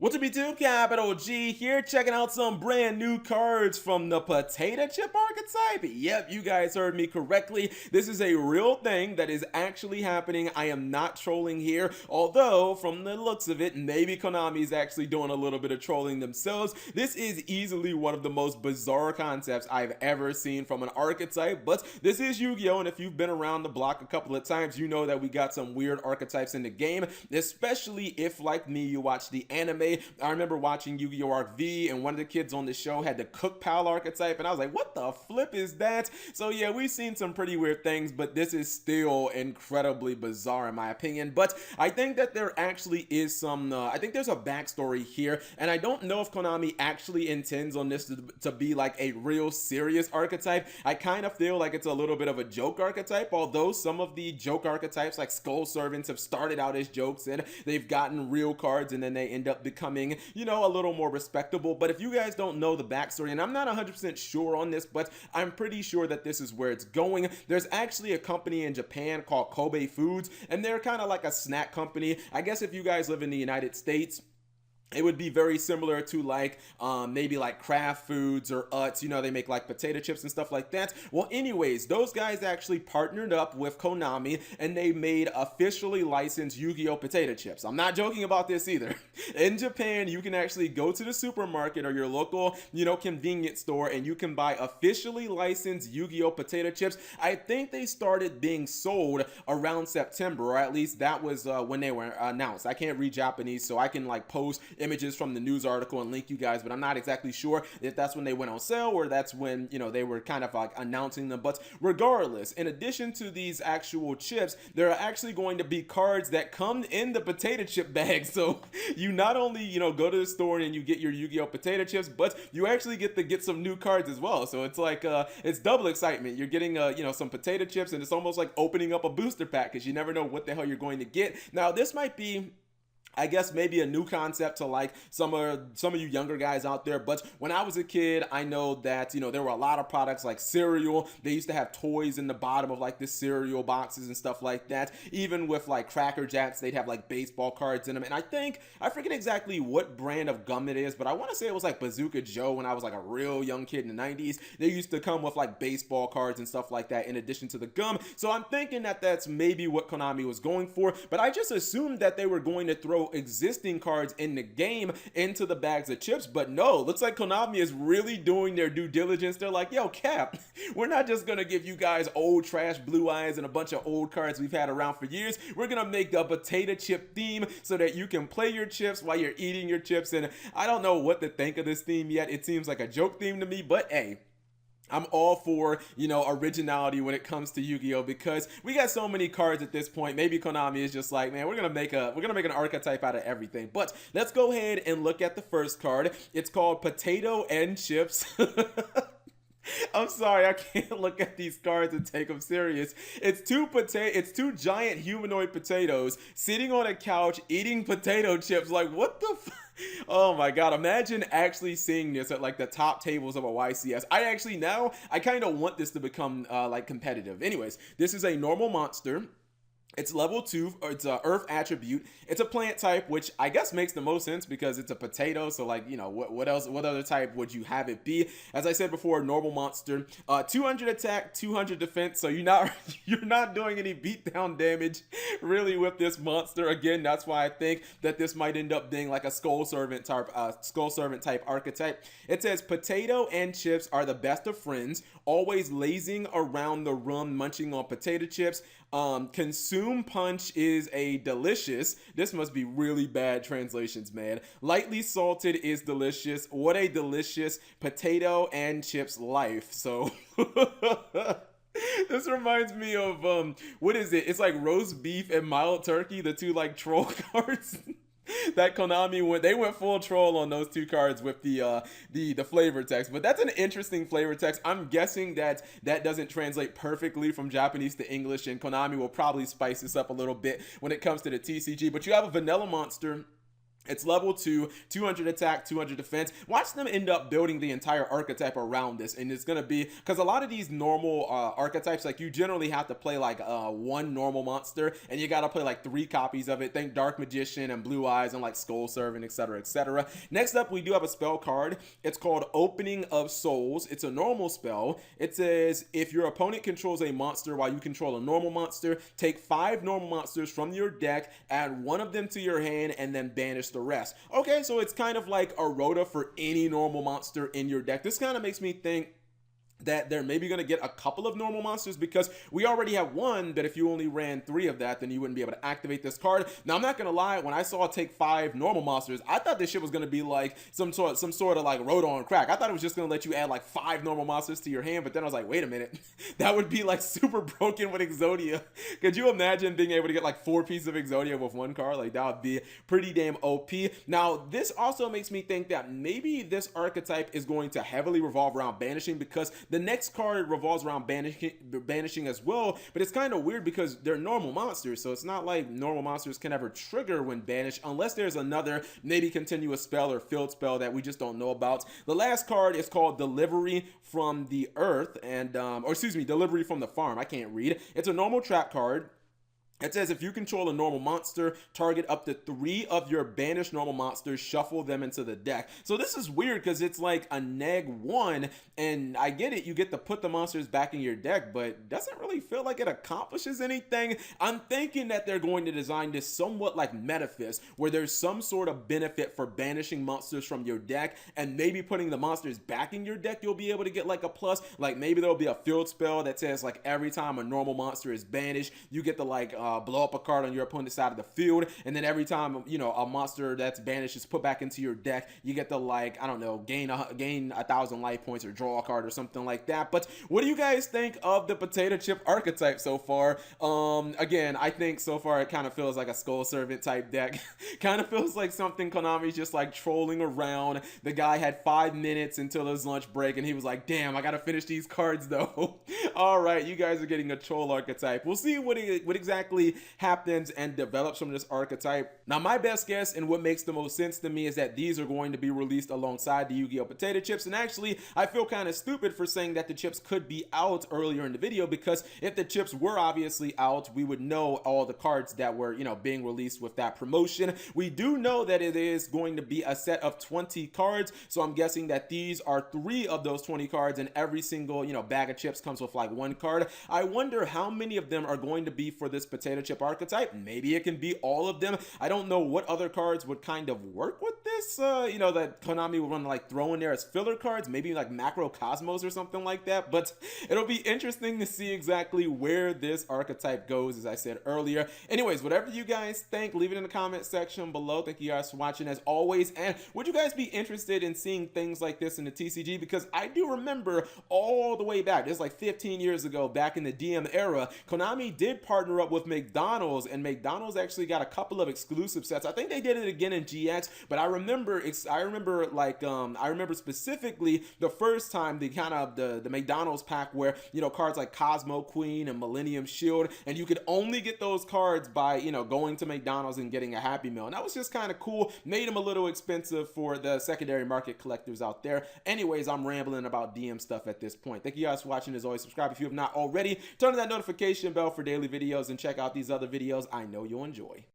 What's up YouTube, Capital G here, checking out some brand new cards from the potato chip archetype. Yep, you guys heard me correctly. This is a real thing that is actually happening. I am not trolling here, although from the looks of it, maybe Konami is actually doing a little bit of trolling themselves. This is easily one of the most bizarre concepts I've ever seen from an archetype, but this is Yu-Gi-Oh! And if you've been around the block a couple of times, you know that we got some weird archetypes in the game, especially if, like me, you watch the anime. I remember watching Yu-Gi-Oh! Arc V, and one of the kids on the show had the Cook Pal archetype, and I was like, what the flip is that? So yeah, we've seen some pretty weird things, but this is still incredibly bizarre in my opinion. But I think that there actually is some, I think there's a backstory here, and I don't know if Konami actually intends on this to be like a real serious archetype. I kind of feel like it's a little bit of a joke archetype, although some of the joke archetypes like Skull Servants have started out as jokes and they've gotten real cards and then they end up becoming, you know, a little more respectable. But if you guys don't know the backstory, and I'm not 100% sure on this, but I'm pretty sure that this is where it's going. There's actually a company in Japan called Kobe Foods, and they're kind of like a snack company. I guess if you guys live in the United States, it would be very similar to like maybe like Kraft Foods or Utz. You know, they make like potato chips and stuff like that. Well, anyways, those guys actually partnered up with Konami and they made officially licensed Yu-Gi-Oh! Potato chips. I'm not joking about this either. In Japan, you can actually go to the supermarket or your local, you know, convenience store and you can buy officially licensed Yu-Gi-Oh! Potato chips. I think they started being sold around September, or at least that was when they were announced. I can't read Japanese, so I can like post images from the news article and link you guys, but I'm not exactly sure if that's when they went on sale or that's when, you know, they were kind of like announcing them. But regardless, in addition to these actual chips, there are actually going to be cards that come in the potato chip bag. So you not only, you know, go to the store and you get your Yu-Gi-Oh! Potato chips, but you actually get to get some new cards as well. So it's like it's double excitement. You're getting you know, some potato chips, and it's almost like opening up a booster pack because you never know what the hell you're going to get. Now this might be, I guess, maybe a new concept to like some of you younger guys out there, but when I was a kid, I know that, you know, there were a lot of products like cereal. They used to have toys in the bottom of like the cereal boxes and stuff like that. Even with like Cracker Jacks, they'd have like baseball cards in them. And I forget exactly what brand of gum it is, but I want to say it was like Bazooka Joe when I was like a real young kid in the 90s. They used to come with like baseball cards and stuff like that in addition to the gum. So I'm thinking that that's maybe what Konami was going for, but I just assumed that they were going to throw existing cards in the game into the bags of chips. But no, looks like Konami is really doing their due diligence. They're like, yo, Cap, we're not just gonna give you guys old trash Blue Eyes and a bunch of old cards we've had around for years. We're gonna make a potato chip theme so that you can play your chips while you're eating your chips. And I don't know what to think of this theme yet. It seems like a joke theme to me, but hey, I'm all for, you know, originality when it comes to Yu-Gi-Oh! Because we got so many cards at this point. Maybe Konami is just like, man, we're gonna make an archetype out of everything. But let's go ahead and look at the first card. It's called Potato and Chips. I'm sorry, I can't look at these cards and take them serious. It's two giant humanoid potatoes sitting on a couch eating potato chips. Like, what the Oh my god, imagine actually seeing this at like the top tables of a YCS. I kind of want this to become like competitive. Anyways, this is a normal monster. It's level 2, or it's a earth attribute. It's a plant type, which I guess makes the most sense because it's a potato. So like, you know, what other type would you have it be? As I said before, normal monster, 200 attack, 200 defense. So you're not doing any beatdown damage really with this monster. Again, that's why I think that this might end up being like a skull servant type archetype. It says potato and chips are the best of friends, always lazing around the room munching on potato chips. Consume punch is a delicious. This must be really bad translations, man. Lightly salted is delicious. What a delicious potato and chips life. So this reminds me of what is it? It's like roast beef and mild turkey, the two like troll cards. That Konami they went full troll on those two cards with the flavor text. But that's an interesting flavor text. I'm guessing that doesn't translate perfectly from Japanese to English, and Konami will probably spice this up a little bit when it comes to the TCG. But you have a vanilla monster. It's level 2, 200 attack, 200 defense. Watch them end up building the entire archetype around this. And it's going to be, because a lot of these normal archetypes, like you generally have to play like one normal monster and you got to play like 3 copies of it. Think Dark Magician and Blue Eyes and like Skull Servant, etc., etc. Next up, we do have a spell card. It's called Opening of Souls. It's a normal spell. It says, if your opponent controls a monster while you control a normal monster, take 5 normal monsters from your deck, add 1 of them to your hand, and then banish the rest. Okay, so it's kind of like a rota for any normal monster in your deck. This kind of makes me think that they're maybe going to get a couple of normal monsters, because we already have one that if you only ran 3 of that, then you wouldn't be able to activate this card. Now, I'm not going to lie, when I saw take 5 normal monsters, I thought this shit was going to be like some sort of like rota on crack. I thought it was just going to let you add like 5 normal monsters to your hand, but then I was like, wait a minute, that would be like super broken with Exodia. Could you imagine being able to get like 4 pieces of Exodia with 1 card? Like, that would be pretty damn OP. Now, this also makes me think that maybe this archetype is going to heavily revolve around banishing, because the next card revolves around banishing as well, but it's kind of weird because they're normal monsters, so it's not like normal monsters can ever trigger when banished, unless there's another maybe continuous spell or field spell that we just don't know about. The last card is called Delivery from the Earth, and or excuse me, Delivery from the Farm. I can't read. It's a normal trap card. It says, if you control a normal monster, target up to 3 of your banished normal monsters, shuffle them into the deck. So this is weird because it's like a -1, and I get it, you get to put the monsters back in your deck, but doesn't really feel like it accomplishes anything. I'm thinking that they're going to design this somewhat like Metaphys, where there's some sort of benefit for banishing monsters from your deck, and maybe putting the monsters back in your deck, you'll be able to get like a plus. Like maybe there'll be a field spell that says like every time a normal monster is banished, you get to like blow up a card on your opponent's side of the field, and then every time, you know, a monster that's banished is put back into your deck, you get to, like, I don't know, gain 1,000 life points or draw a card or something like that. But what do you guys think of the potato chip archetype so far? Again, I think so far it kind of feels like a Skull Servant type deck. Kind of feels like something Konami's just like trolling around. The guy had 5 minutes until his lunch break, and he was like, damn, I gotta finish these cards though. All right, you guys are getting a troll archetype. We'll see what exactly happens and develops from this archetype. Now, my best guess and what makes the most sense to me is that these are going to be released alongside the Yu-Gi-Oh! Potato chips. And actually, I feel kind of stupid for saying that the chips could be out earlier in the video, because if the chips were obviously out, we would know all the cards that were, you know, being released with that promotion. We do know that it is going to be a set of 20 cards, so I'm guessing that these are 3 of those 20 cards, and every single, you know, bag of chips comes with like 1 card. I wonder how many of them are going to be for this potato chip archetype. Maybe it can be all of them. I don't know what other cards would kind of work with this, you know, that Konami would want to like throw in there as filler cards, maybe like Macro Cosmos or something like that. But it'll be interesting to see exactly where this archetype goes, as I said earlier. Anyways, whatever you guys think, leave it in the comment section below. Thank you guys for watching as always. And would you guys be interested in seeing things like this in the TCG? Because I do remember all the way back, this is like 15 years ago, back in the DM era, Konami did partner up with McDonald's, and McDonald's actually got a couple of exclusive sets. I think they did it again in GX, but I remember specifically the first time the McDonald's pack, where, you know, cards like Cosmo Queen and Millennium Shield, and you could only get those cards by, you know, going to McDonald's and getting a Happy Meal. And that was just kind of cool. Made them a little expensive for the secondary market collectors out there. Anyways, I'm rambling about DM stuff at this point. Thank you guys for watching. As always, subscribe if you have not already. Turn on that notification bell for daily videos, and check out these other videos I know you'll enjoy.